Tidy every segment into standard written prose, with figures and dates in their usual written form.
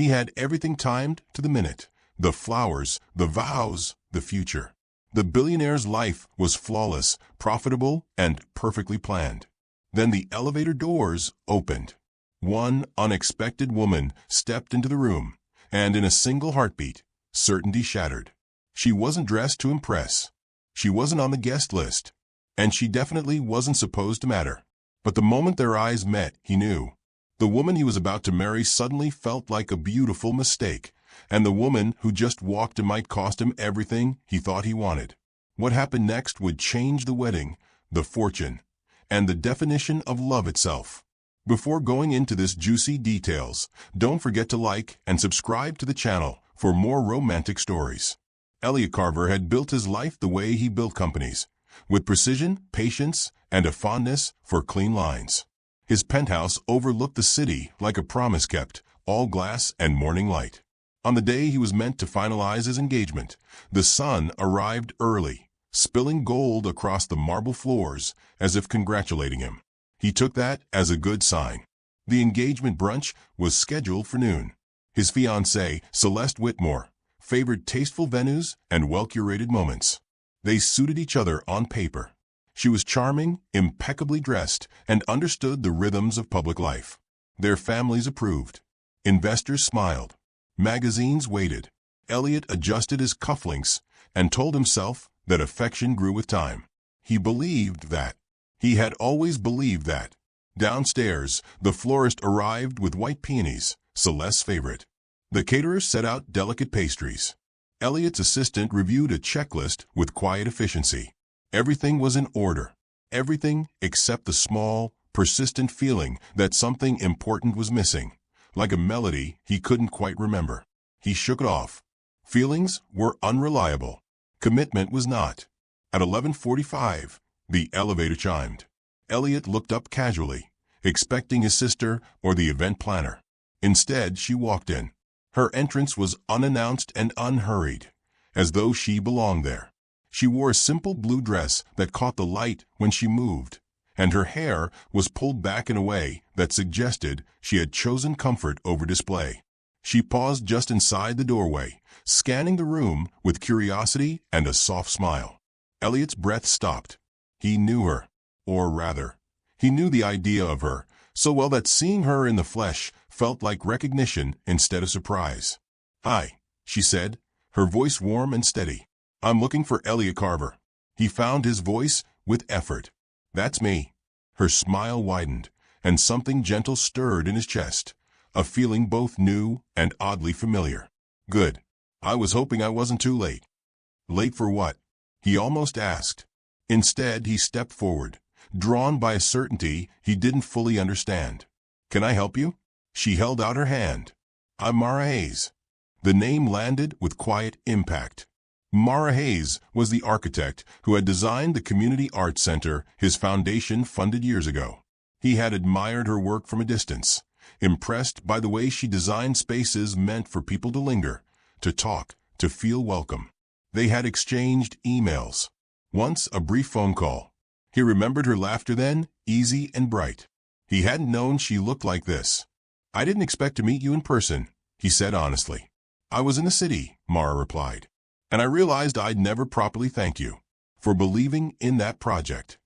He had everything timed to the minute. The flowers, the vows, the future. The billionaire's life was flawless, profitable, and perfectly planned. Then the elevator doors opened. One unexpected woman stepped into the room, and in a single heartbeat, certainty shattered. She wasn't dressed to impress. She wasn't on the guest list. And she definitely wasn't supposed to matter. But the moment their eyes met, he knew. The woman he was about to marry suddenly felt like a beautiful mistake, and the woman who just walked in might cost him everything he thought he wanted. What happened next would change the wedding, the fortune, and the definition of love itself. Before going into this juicy details, don't forget to like and subscribe to the channel for more romantic stories. Elliot Carver had built his life the way he built companies, with precision, patience, and a fondness for clean lines. His penthouse overlooked the city like a promise kept, all glass and morning light. On the day he was meant to finalize his engagement, the sun arrived early, spilling gold across the marble floors as if congratulating him. He took that as a good sign. The engagement brunch was scheduled for noon. His fiancée, Celeste Whitmore, favored tasteful venues and well-curated moments. They suited each other on paper. She was charming, impeccably dressed, and understood the rhythms of public life. Their families approved. Investors smiled. Magazines waited. Elliot adjusted his cufflinks and told himself that affection grew with time. He believed that. He had always believed that. Downstairs, the florist arrived with white peonies, Celeste's favorite. The caterer set out delicate pastries. Elliot's assistant reviewed a checklist with quiet efficiency. Everything was in order. Everything except the small, persistent feeling that something important was missing. Like a melody he couldn't quite remember. He shook it off. Feelings were unreliable. Commitment was not. At 11:45, the elevator chimed. Elliot looked up casually, expecting his sister or the event planner. Instead, she walked in. Her entrance was unannounced and unhurried, as though she belonged there. She wore a simple blue dress that caught the light when she moved, and her hair was pulled back in a way that suggested she had chosen comfort over display. She paused just inside the doorway, scanning the room with curiosity and a soft smile. Elliot's breath stopped. He knew her, or rather, he knew the idea of her, so well that seeing her in the flesh felt like recognition instead of surprise. "Hi," she said, her voice warm and steady. "I'm looking for Elliot Carver." He found his voice with effort. "That's me." Her smile widened, and something gentle stirred in his chest, a feeling both new and oddly familiar. "Good. I was hoping I wasn't too late." "Late for what?" he almost asked. Instead, he stepped forward, drawn by a certainty he didn't fully understand. "Can I help you?" She held out her hand. "I'm Mara Hayes." The name landed with quiet impact. Mara Hayes was the architect who had designed the Community Arts Center his foundation funded years ago. He had admired her work from a distance, impressed by the way she designed spaces meant for people to linger, to talk, to feel welcome. They had exchanged emails. Once a brief phone call. He remembered her laughter then, easy and bright. He hadn't known she looked like this. "I didn't expect to meet you in person," he said honestly. "I was in the city," Mara replied, "and I realized I'd never properly thank you for believing in that project."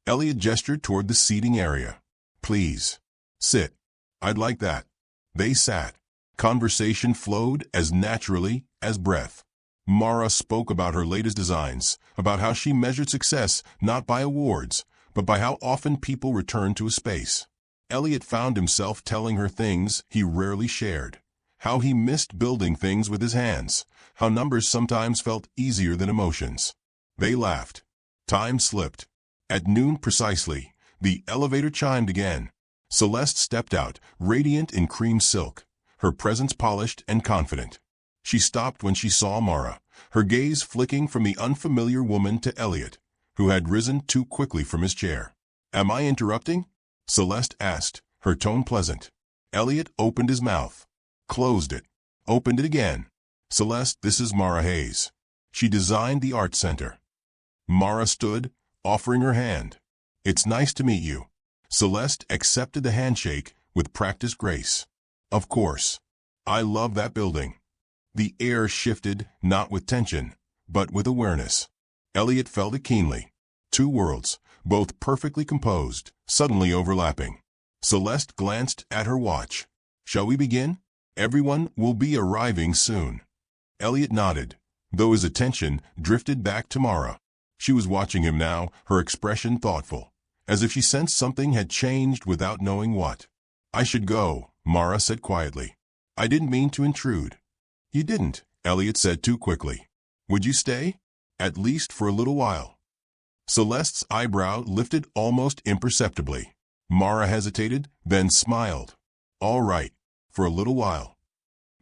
Elliot gestured toward the seating area. "Please, sit. I'd like that." They sat. Conversation flowed as naturally as breath. Mara spoke about her latest designs, about how she measured success not by awards, but by how often people returned to a space. Elliot found himself telling her things he rarely shared, how he missed building things with his hands, how numbers sometimes felt easier than emotions. They laughed. Time slipped. At noon precisely, the elevator chimed again. Celeste stepped out, radiant in cream silk, her presence polished and confident. She stopped when she saw Mara, her gaze flicking from the unfamiliar woman to Elliot, who had risen too quickly from his chair. "Am I interrupting?" Celeste asked, her tone pleasant. Elliot opened his mouth, closed it, opened it again. "Celeste, this is Mara Hayes. She designed the Art Center." Mara stood, offering her hand. "It's nice to meet you." Celeste accepted the handshake with practiced grace. "Of course. I love that building. The air shifted, not with tension, but with awareness. Elliot felt it keenly. Two worlds, both perfectly composed, suddenly overlapping. Celeste glanced at her watch. Shall we begin? Everyone will be arriving soon. Elliot nodded, though his attention drifted back to Mara. She was watching him now, her expression thoughtful, as if she sensed something had changed without knowing what. I should go, Mara said quietly. I didn't mean to intrude. You didn't, Elliot said too quickly. Would you stay? At least for a little while. Celeste's eyebrow lifted almost imperceptibly. Mara hesitated, then smiled. All right, for a little while.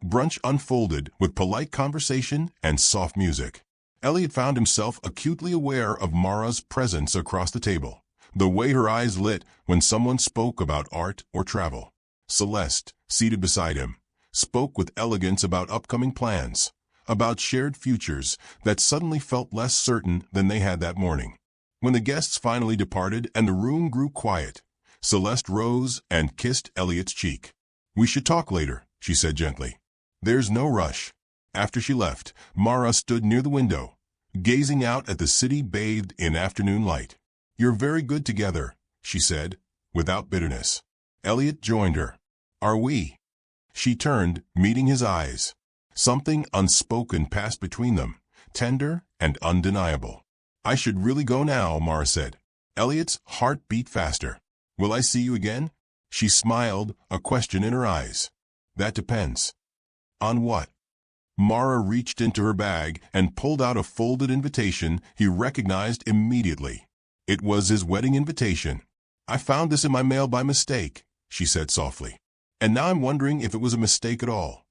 Brunch unfolded with polite conversation and soft music. Elliot found himself acutely aware of Mara's presence across the table, the way her eyes lit when someone spoke about art or travel. Celeste, seated beside him, spoke with elegance about upcoming plans, about shared futures that suddenly felt less certain than they had that morning. When the guests finally departed and the room grew quiet, Celeste rose and kissed Elliot's cheek. We should talk later, she said gently. There's no rush. After she left, Mara stood near the window, gazing out at the city bathed in afternoon light. You're very good together, she said, without bitterness. Elliot joined her. Are we? She turned, meeting his eyes. Something unspoken passed between them, tender and undeniable. I should really go now, Mara said. Elliot's heart beat faster. Will I see you again? She smiled, a question in her eyes. That depends. On what? Mara reached into her bag and pulled out a folded invitation he recognized immediately. It was his wedding invitation. I found this in my mail by mistake, she said softly. And now I'm wondering if it was a mistake at all.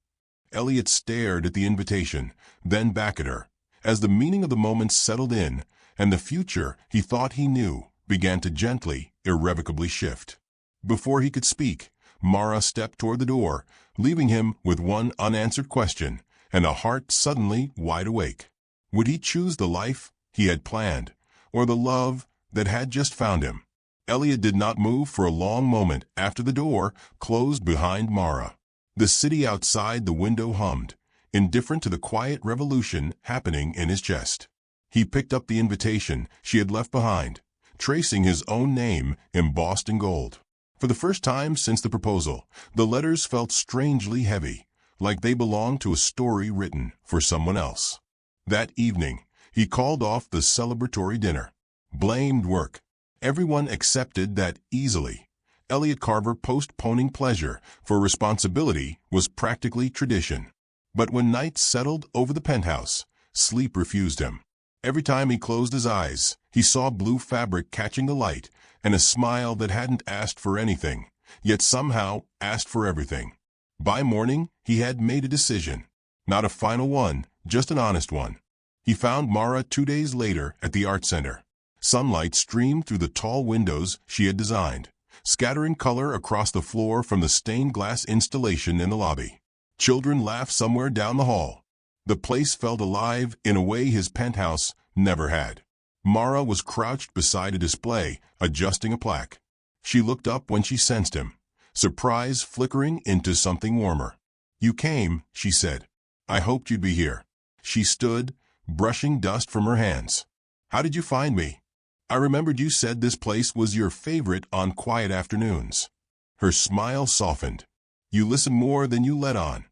Elliot stared at the invitation, then back at her, as the meaning of the moment settled in, and the future he thought he knew began to gently, irrevocably shift. Before he could speak, Mara stepped toward the door, leaving him with one unanswered question and a heart suddenly wide awake. Would he choose the life he had planned, or the love that had just found him? Elliot did not move for a long moment after the door closed behind Mara. The city outside the window hummed, indifferent to the quiet revolution happening in his chest. He picked up the invitation she had left behind, tracing his own name embossed in gold. For the first time since the proposal, the letters felt strangely heavy, like they belonged to a story written for someone else. That evening, he called off the celebratory dinner. Blamed work. Everyone accepted that easily. Elliot Carver postponing pleasure for responsibility was practically tradition. But when night settled over the penthouse, sleep refused him. Every time he closed his eyes, he saw blue fabric catching the light and a smile that hadn't asked for anything, yet somehow asked for everything. By morning, he had made a decision. Not a final one, just an honest one. He found Mara 2 days later at the art center. Sunlight streamed through the tall windows she had designed, scattering color across the floor from the stained glass installation in the lobby. Children laughed somewhere down the hall. The place felt alive in a way his penthouse never had. Mara was crouched beside a display, adjusting a plaque. She looked up when she sensed him, surprise flickering into something warmer. You came, she said. I hoped you'd be here. She stood, brushing dust from her hands. How did you find me? I remembered you said this place was your favorite on quiet afternoons. Her smile softened. You listened more than you let on.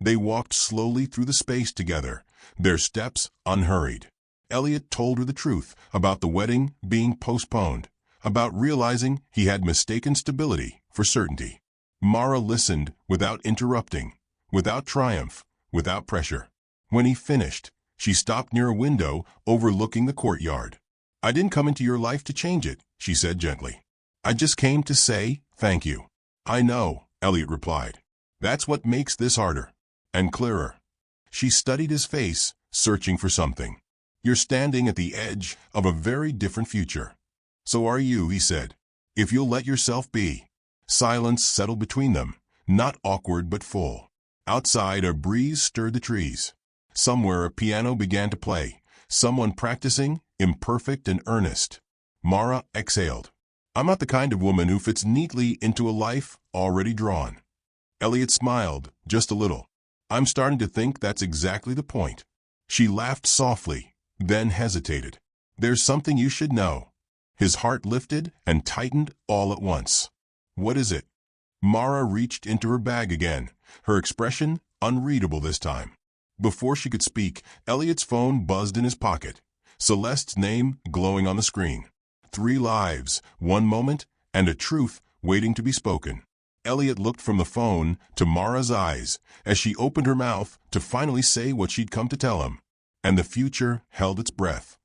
They walked slowly through the space together, their steps unhurried. Elliot told her the truth about the wedding being postponed, about realizing he had mistaken stability for certainty. Mara listened without interrupting, without triumph, without pressure. When he finished, she stopped near a window overlooking the courtyard. I didn't come into your life to change it, she said gently. I just came to say thank you. I know, Elliot replied. That's what makes this harder. And clearer. She studied his face, searching for something. You're standing at the edge of a very different future. So are you, he said. If you'll let yourself be. Silence settled between them, not awkward but full. Outside, a breeze stirred the trees. Somewhere a piano began to play, someone practicing, imperfect and earnest. Mara exhaled. I'm not the kind of woman who fits neatly into a life already drawn. Elliot smiled, just a little. I'm starting to think that's exactly the point. She laughed softly, then hesitated. There's something you should know. His heart lifted and tightened all at once. What is it? Mara reached into her bag again, her expression unreadable this time. Before she could speak, Elliot's phone buzzed in his pocket. Celeste's name glowing on the screen. 3 lives, 1 moment, and a truth waiting to be spoken. Elliot looked from the phone to Mara's eyes as she opened her mouth to finally say what she'd come to tell him. And the future held its breath.